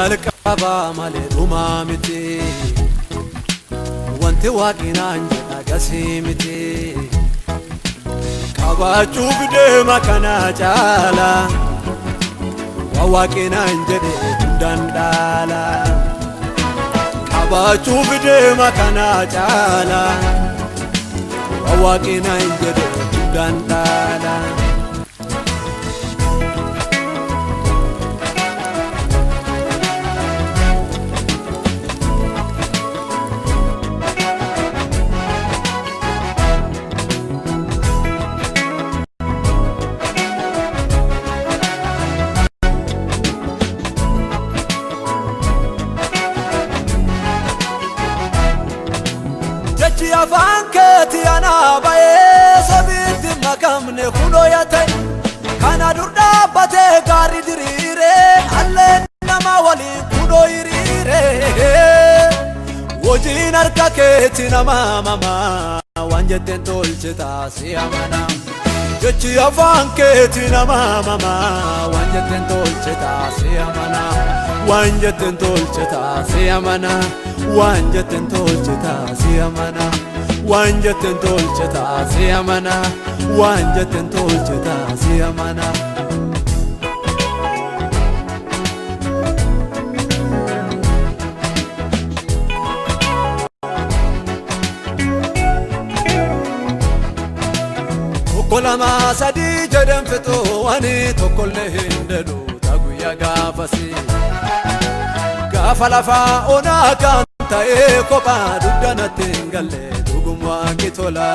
jalqaba malee dhumaa miti wanti waaqinaan jedha gasii miti qabaachuuf deema kana caala waan waaqinaan jedhe hundaan dhaala qabaachuuf deema kana caala waan waaqinaan jedhe hundaan dhaala afaan keetii ana baay'ee sabiitti makamne kunoo yaate kana dur dhaabbatee gaarii diriiree alleen nama waliin kunoo hiriiree hojiin harka keetii nama mamaa waan jetteen tolche taasii amana jechi afaan keetii nama mamaa waan jetteen tolche taasii amana waan jetteen tolche taasii amana waan jetteen tolche taasii amana waan jetteen tolche taasii amana waan jetteen tolche taasii amana tokko lama sadii jedhan fixoo ani tokkollee hin dedhu guyyaa gaafasi gaafa lafaa onaa kan ta'ee kophaa duddanatti hin galle dhugummaa kitola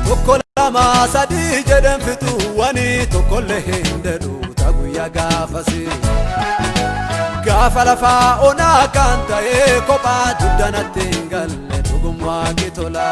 tokko lama sadii jedhan fixuu ani tokkollee hin dedhu guyyaa gaafasi gaafa lafaa onaa kan ta'ee kophaa duddanatti hin galle dhugummaa kitola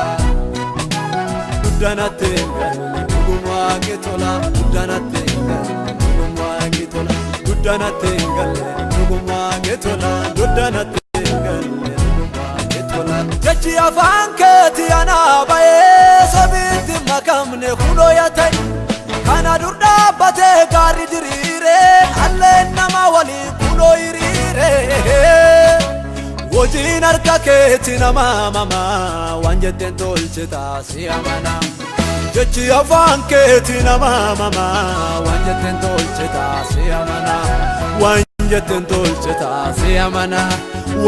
duddanatti hin galle dhugummaa kitola duddanatti hin galle dhugummaa kitola duddanatti hin galle dhugummaa kitola duddanatti hin galle dhugummaa kitola jechi afaan keetii ana baay'ee sabiitti makamne kunoo yaate kana dur dhaabbatee gaarii diriiree alleen nama waliin kunoo hiriiree hojiin harka keetii nama mamaa waan jetteen tolche taasii amana jechi afaan keetii nama mamaa waan jetteen tolche taasii amana waan jetteen tolche taasii amana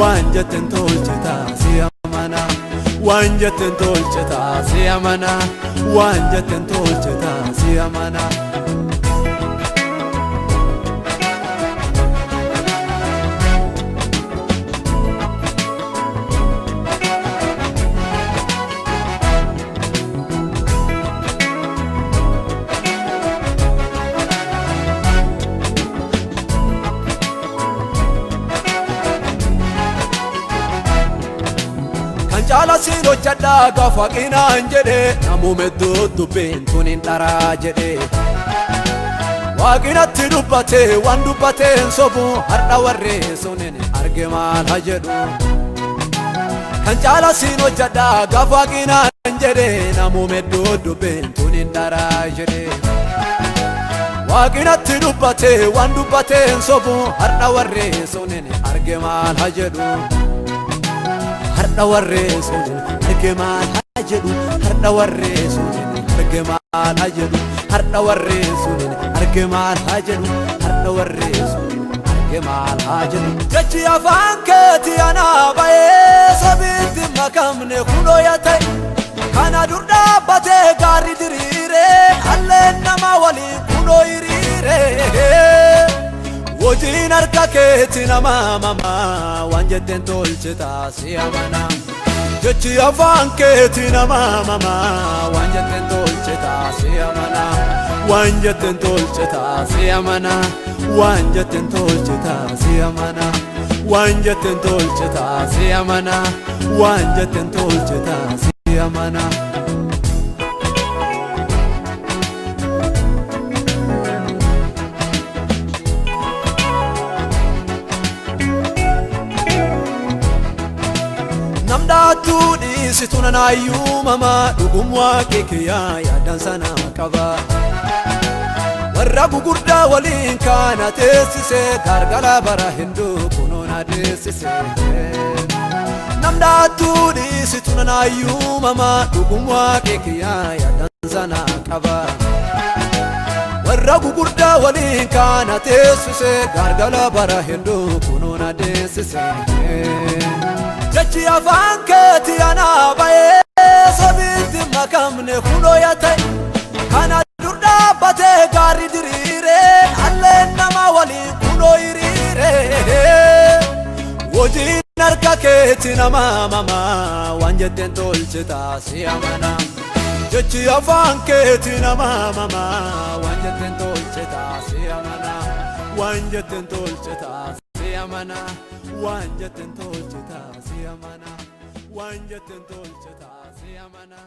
waan jetteen tolche taasii amana waan jetteen tolche taasii amana waan jetteen tolche taasii amana Jala sino chadda gafa qinaan jedhe namumedduu dubbiin tuniin dharaa jedhe waaqinatti dubbate waan dubbateen sobu har'a warree sunin arge maal haa jedhu kan jala sino chadda gafa qinaan jedhe namumedduu dubbiin tuniin dharaa jedhe waaqinatti dubbate waan dubbateen sobu har'a warree sunin arge maal haa jedhu har'a warree sunin arge maal haa jedhu har'a warree sunin arge maal haa jedhu har'a warree sunin arge maal haa jedhu har'a warree sunin arge maal haa jedhu jechi afaan keetii ana baay'ee sabiitti makamne kunoo yaate kana dur dhaabbatee gaarii diriiree alleen nama waliin kunoo hiriiree hojiin harka keetii nama mamaa waan jetteen tolche taasii amana jechi afaan keetii nama mamaa waan jetteen tolche taasii amana waan jetteen tolche taasii amana waan jetteen tolche taasii amana waan jetteen tolche taasii amana waan jetteen tolche taasii amana namdaatu dhiisituna naayyuu mama dhugummaa keekiyaa yaadan sana qaba warra gugurdaa waliin kaana teessise gargala bara hinduu kunuuna deessise namdaatu dhiisitu nanaayyuu mama dhugummaa keekiyyaa yaadan sana qaba warra gugurdaa waliin kaana teessise gargala bara hinduu kunuuna deessise jechi afaan keetii anaa bayee sabiitti makamne kunoo yaata'e kana dur dhaabbatee gaarii diriiree alleen nama waliin kunoo hiriiree hojiin harka keetii nama mama waan jetteen tolchita si amana jechi afaan keetii nama mama waan jetteen tolchita si amana waan jetteen tolchita si amana waan jetteen tolchita si amana waan jetteen tolchita si amana.